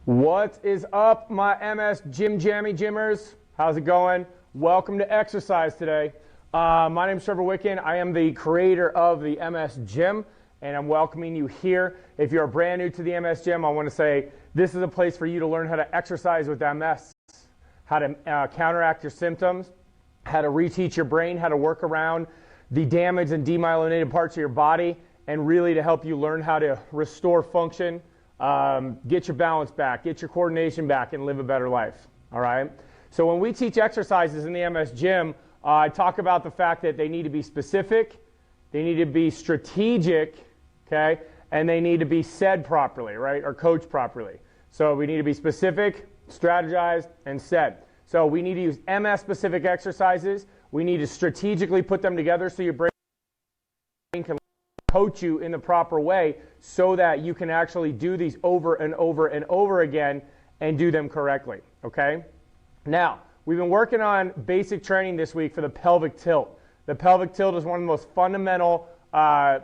What is up, my MS Gym Jammy Gymmers? How's it going? Welcome to exercise today. My name is Trevor Wicken. I am the creator of the MS Gym, and I'm welcoming you here. If you're brand new to the MS Gym, I want to say this is a place for you to learn how to exercise with MS, how to counteract your symptoms, how to reteach your brain, how to work around the damaged and demyelinated parts of your body, and really to help you learn how to restore function, get your balance back, get your coordination back, and live a better life. All right? So when we teach exercises in the MS Gym, I talk about the fact that they need to be specific, they need to be strategic, okay, and they need to be said properly, right, or coached properly. So we need to be specific, strategized, and said. So we need to use MS-specific exercises. We need to strategically put them together so your brain can coach you in the proper way so that you can actually do these over and over and over again and do them correctly, okay? Now, we've been working on basic training this week for the pelvic tilt. The pelvic tilt is one of the most fundamental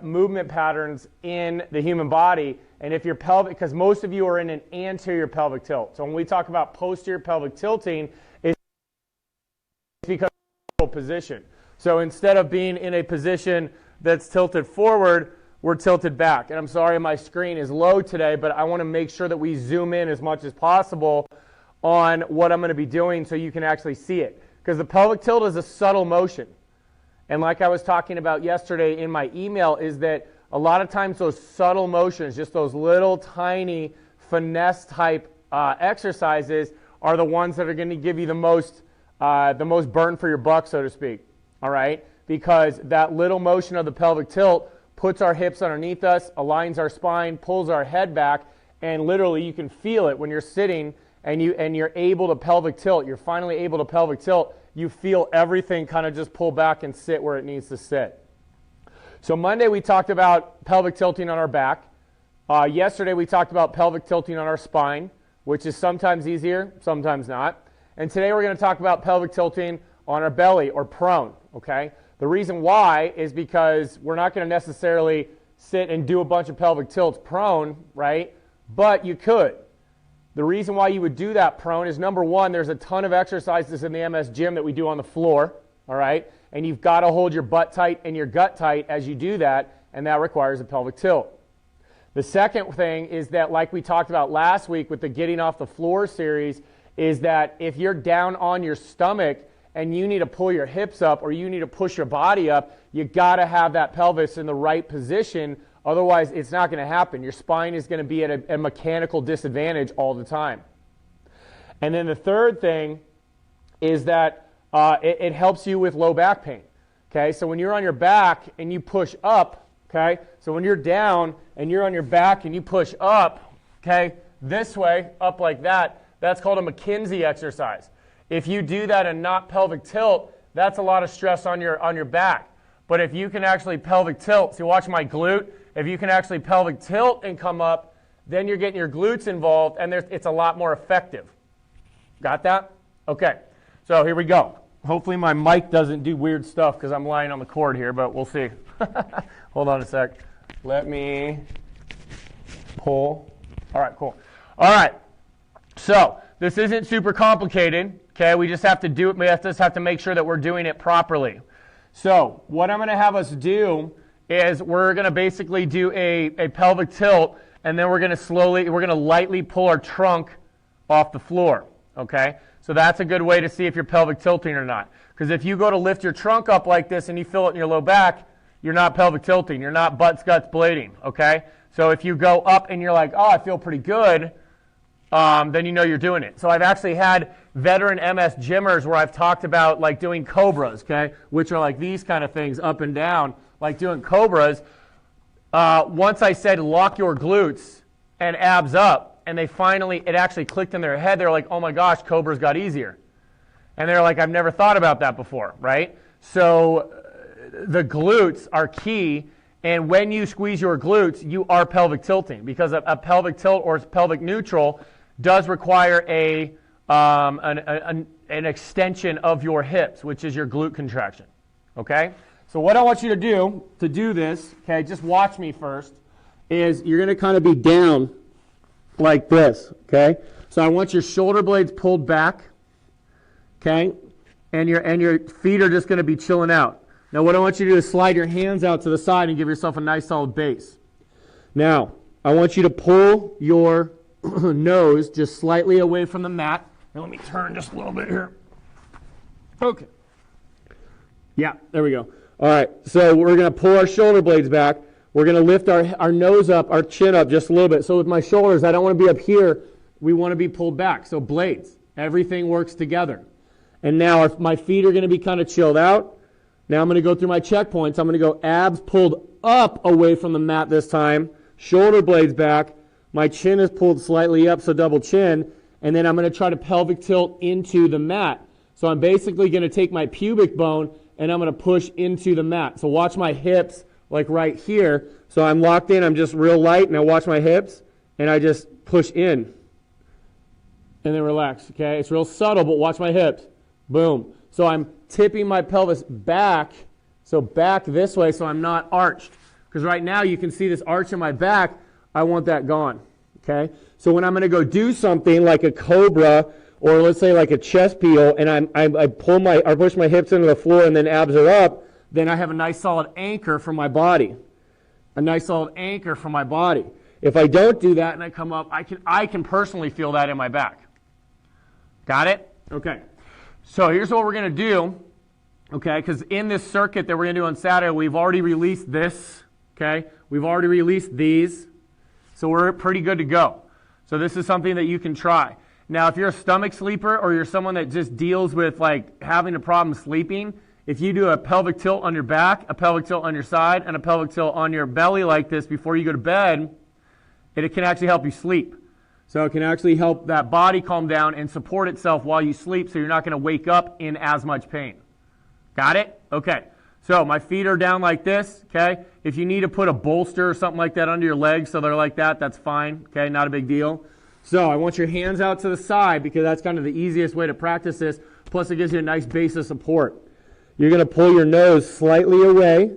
movement patterns in the human body. And if you're pelvic, because most of you are in an anterior pelvic tilt. So when we talk about posterior pelvic tilting, it's because of position. So instead of being in a position that's tilted forward, we're tilted back. And I'm sorry my screen is low today, but I want to make sure that we zoom in as much as possible on what I'm going to be doing so you can actually see it. Because the pelvic tilt is a subtle motion. And like I was talking about yesterday in my email, is that a lot of times those subtle motions, just those little tiny finesse type exercises, are the ones that are going to give you the most burn for your buck, so to speak. All right? Because that little motion of the pelvic tilt puts our hips underneath us, aligns our spine, pulls our head back, and literally you can feel it when you're sitting and you're able to pelvic tilt. You're finally able to pelvic tilt. You feel everything kind of just pull back and sit where it needs to sit. So Monday we talked about pelvic tilting on our back. Yesterday we talked about pelvic tilting on our spine, which is sometimes easier, sometimes not. And today we're going to talk about pelvic tilting on our belly or prone, okay? The reason why is because we're not going to necessarily sit and do a bunch of pelvic tilts prone, right? But you could. The reason why you would do that prone is, number one, there's a ton of exercises in the MS Gym that we do on the floor, all right? And you've got to hold your butt tight and your gut tight as you do that, and that requires a pelvic tilt. The second thing is that, like we talked about last week with the Getting Off the Floor series, is that if you're down on your stomach and you need to pull your hips up or you need to push your body up, you got to have that pelvis in the right position. Otherwise, it's not going to happen. Your spine is going to be at a mechanical disadvantage all the time. And then the third thing is that it helps you with low back pain. Okay, so when you're on your back and you push up, okay, so when you're down and you're on your back and you push up, okay, this way, up like that, that's called a McKinsey exercise. If you do that and not pelvic tilt, that's a lot of stress on your back. But if you can actually pelvic tilt, see, watch my glute. If you can actually pelvic tilt and come up, then you're getting your glutes involved, and it's a lot more effective. Got that? Okay, so here we go. Hopefully my mic doesn't do weird stuff because I'm lying on the cord here, but we'll see. Hold on a sec. Let me pull. All right, cool. All right, so this isn't super complicated. Okay, we just have to do it. We just have to make sure that we're doing it properly. So what I'm going to have us do is we're going to basically do a pelvic tilt, and then we're going to lightly pull our trunk off the floor. Okay, so that's a good way to see if you're pelvic tilting or not. Because if you go to lift your trunk up like this and you feel it in your low back, you're not pelvic tilting. You're not butts, guts, blading. Okay, so if you go up and you're like, oh, I feel pretty good, then you know you're doing it. So I've actually had veteran MS gymmers where I've talked about like doing cobras, okay, which are like these kind of things up and down, like doing cobras. Once I said lock your glutes and abs up, and it actually clicked in their head. They're like, oh my gosh, cobras got easier. And they're like, I've never thought about that before, right? So the glutes are key. And when you squeeze your glutes, you are pelvic tilting, because a pelvic tilt or pelvic neutral does require an extension of your hips, which is your glute contraction. Okay? So what I want you to do this, okay, just watch me first, is you're going to kind of be down like this, okay? So I want your shoulder blades pulled back, okay? And your feet are just going to be chilling out. Now what I want you to do is slide your hands out to the side and give yourself a nice solid base. Now, I want you to pull your nose just slightly away from the mat. And let me turn just a little bit here. Okay. Yeah, there we go. All right, so we're going to pull our shoulder blades back. We're going to lift our nose up, our chin up just a little bit. So with my shoulders, I don't want to be up here. We want to be pulled back. So blades, everything works together. And now my feet are going to be kind of chilled out. Now I'm going to go through my checkpoints. I'm going to go abs pulled up away from the mat this time. Shoulder blades back. My chin is pulled slightly up, so double chin. And then I'm going to try to pelvic tilt into the mat. So I'm basically going to take my pubic bone and I'm going to push into the mat. So watch my hips like right here. So I'm locked in. I'm just real light. And I watch my hips and I just push in. And then relax, okay? It's real subtle, but watch my hips. Boom. So I'm tipping my pelvis back, so back this way so I'm not arched. Because right now you can see this arch in my back. I want that gone, okay? So when I'm going to go do something like a cobra or let's say like a chest peel and I push my hips into the floor and then abs are up, then I have a nice solid anchor for my body. A nice solid anchor for my body. If I don't do that and I come up, I can personally feel that in my back. Got it? Okay. So here's what we're going to do, okay, because in this circuit that we're going to do on Saturday, we've already released this, okay? We've already released these, so we're pretty good to go. So this is something that you can try. Now, if you're a stomach sleeper or you're someone that just deals with, like, having a problem sleeping, if you do a pelvic tilt on your back, a pelvic tilt on your side, and a pelvic tilt on your belly like this before you go to bed, it can actually help you sleep. So it can actually help that body calm down and support itself while you sleep so you're not going to wake up in as much pain. Got it? Okay. So my feet are down like this, okay? If you need to put a bolster or something like that under your legs so they're like that, that's fine, okay? Not a big deal. So I want your hands out to the side because that's kind of the easiest way to practice this. Plus it gives you a nice base of support. You're going to pull your nose slightly away,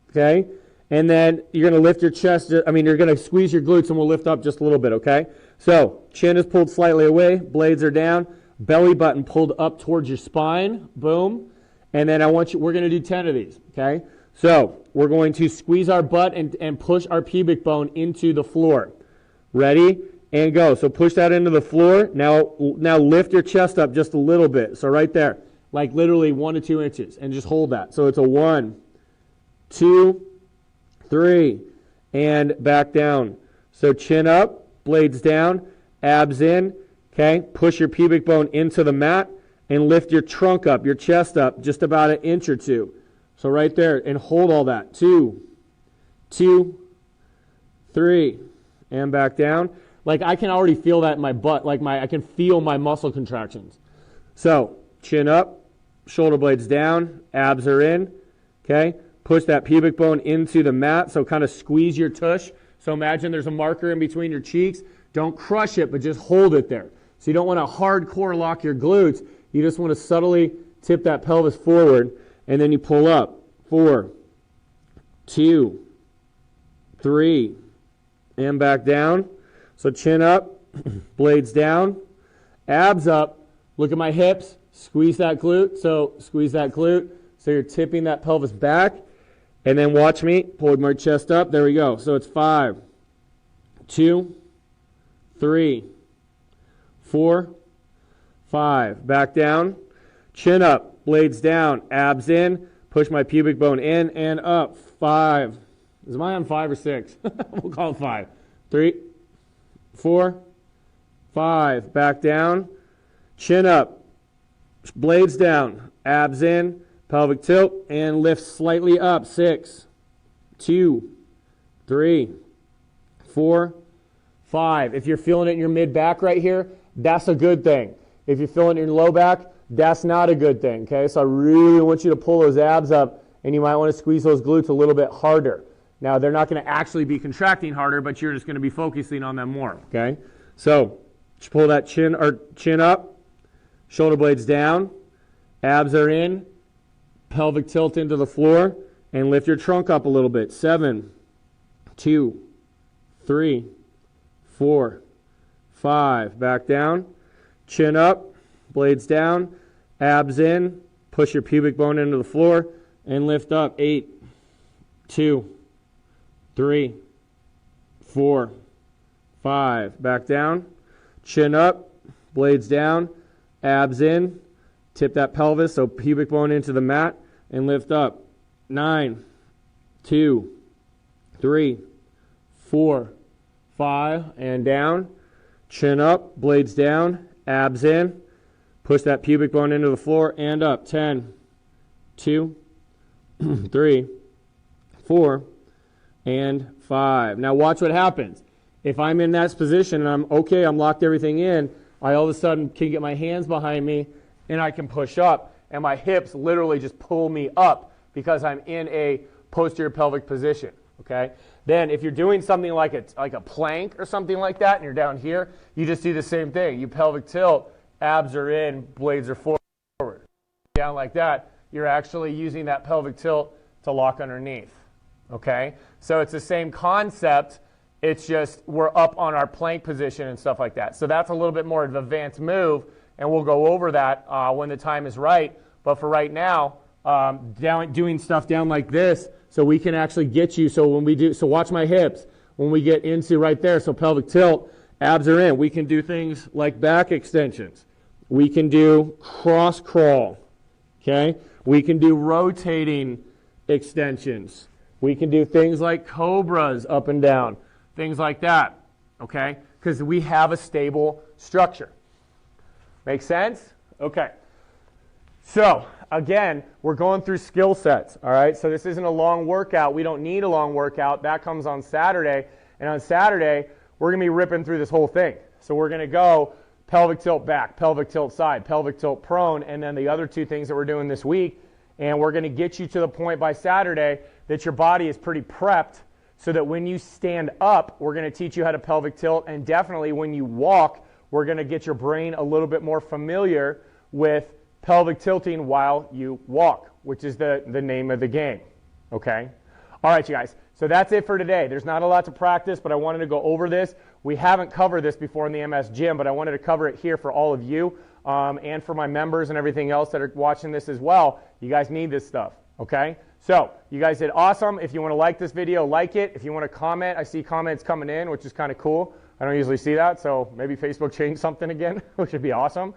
okay? And then you're going to lift your chest. You're going to squeeze your glutes and we'll lift up just a little bit, okay? So, chin is pulled slightly away, blades are down, belly button pulled up towards your spine, boom. And then we're going to do 10 of these, okay? So, we're going to squeeze our butt and push our pubic bone into the floor. Ready? And go. So, push that into the floor. Now lift your chest up just a little bit. So, right there, like literally 1 to 2 inches, and just hold that. So, it's a 1, 2, 3, and back down. So, chin up. Blades down, abs in, okay? Push your pubic bone into the mat and lift your trunk up, your chest up, just about 1 inch or 2. So right there, and hold all that. 2, 3, and back down. Like I can already feel that in my butt, I can feel my muscle contractions. So chin up, shoulder blades down, abs are in, okay? Push that pubic bone into the mat, so kind of squeeze your tush. So imagine there's a marker in between your cheeks. Don't crush it, but just hold it there. So you don't want to hardcore lock your glutes. You just want to subtly tip that pelvis forward, and then you pull up. 4, 2, 3, and back down. So chin up, blades down, abs up. Look at my hips. Squeeze that glute. So squeeze that glute. So you're tipping that pelvis back. And then watch me, pull my chest up. There we go. So it's 5, 2, 3, 4, 5. Back down. Chin up, blades down, abs in. Push my pubic bone in and up. 5. Am I on 5 or 6? We'll call it 5. 3, 4, 5. Back down. Chin up, blades down, abs in. Pelvic tilt and lift slightly up. 6, 2, 3, 4, 5. If you're feeling it in your mid-back right here, that's a good thing. If you're feeling it in your low back, that's not a good thing, okay? So I really want you to pull those abs up, and you might want to squeeze those glutes a little bit harder. Now, they're not going to actually be contracting harder, but you're just going to be focusing on them more, okay? So just pull that chin up, shoulder blades down, abs are in, pelvic tilt into the floor, and lift your trunk up a little bit. 7, 2, 3, 4, 5. Back down. Chin up, blades down, abs in. Push your pubic bone into the floor and lift up. 8, 2, 3, 4, 5. Back down. Chin up, blades down, abs in. Tip that pelvis, so pubic bone into the mat, and lift up. 9, 2, 3, 4, 5, and down. Chin up, blades down, abs in. Push that pubic bone into the floor and up. 10, 2, 3, 4, and 5. Now watch what happens. If I'm in that position and I'm locked everything in, I all of a sudden can get my hands behind me and I can push up, and my hips literally just pull me up because I'm in a posterior pelvic position, okay? Then if you're doing something like a plank or something like that and you're down here, you just do the same thing. You pelvic tilt, abs are in, blades are forward. Down like that, you're actually using that pelvic tilt to lock underneath, okay? So it's the same concept, it's just we're up on our plank position and stuff like that. So that's a little bit more of an advanced move, and we'll go over that when the time is right. But for right now, doing stuff down like this, so we can actually get you. So when we do, so watch my hips when we get into right there. So pelvic tilt, abs are in. We can do things like back extensions. We can do cross crawl. Okay. We can do rotating extensions. We can do things like cobras up and down, things like that. Okay, because we have a stable structure. Make sense? Okay. So, again, we're going through skill sets, all right? So this isn't a long workout. We don't need a long workout. That comes on Saturday. And on Saturday, we're going to be ripping through this whole thing. So we're going to go pelvic tilt back, pelvic tilt side, pelvic tilt prone, and then the other two things that we're doing this week. And we're going to get you to the point by Saturday that your body is pretty prepped so that when you stand up, we're going to teach you how to pelvic tilt. And definitely when you walk, we're going to get your brain a little bit more familiar with pelvic tilting while you walk, which is the name of the game, okay? All right, you guys, so that's it for today. There's not a lot to practice, but I wanted to go over this. We haven't covered this before in the MS Gym, but I wanted to cover it here for all of you and for my members and everything else that are watching this as well. You guys need this stuff, okay? So you guys did awesome. If you want to like this video, like it. If you want to comment, I see comments coming in, which is kind of cool. I don't usually see that, so maybe Facebook changed something again, which would be awesome.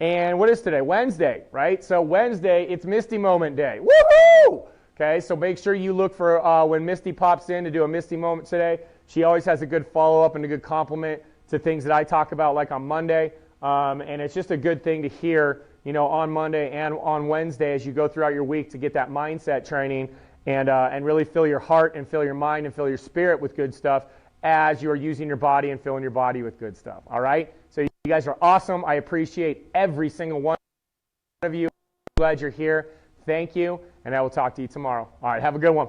And what is today? Wednesday, right? So Wednesday, it's Misty Moment Day. Woohoo! Okay, so make sure you look for when Misty pops in to do a Misty Moment today. She always has a good follow-up and a good compliment to things that I talk about, like on Monday. And it's just a good thing to hear, you know, on Monday and on Wednesday as you go throughout your week to get that mindset training and really fill your heart and fill your mind and fill your spirit with good stuff as you are using your body and filling your body with good stuff. All right? So you guys are awesome. I appreciate every single one of you. I'm glad you're here. Thank you, and I will talk to you tomorrow. All right, have a good one.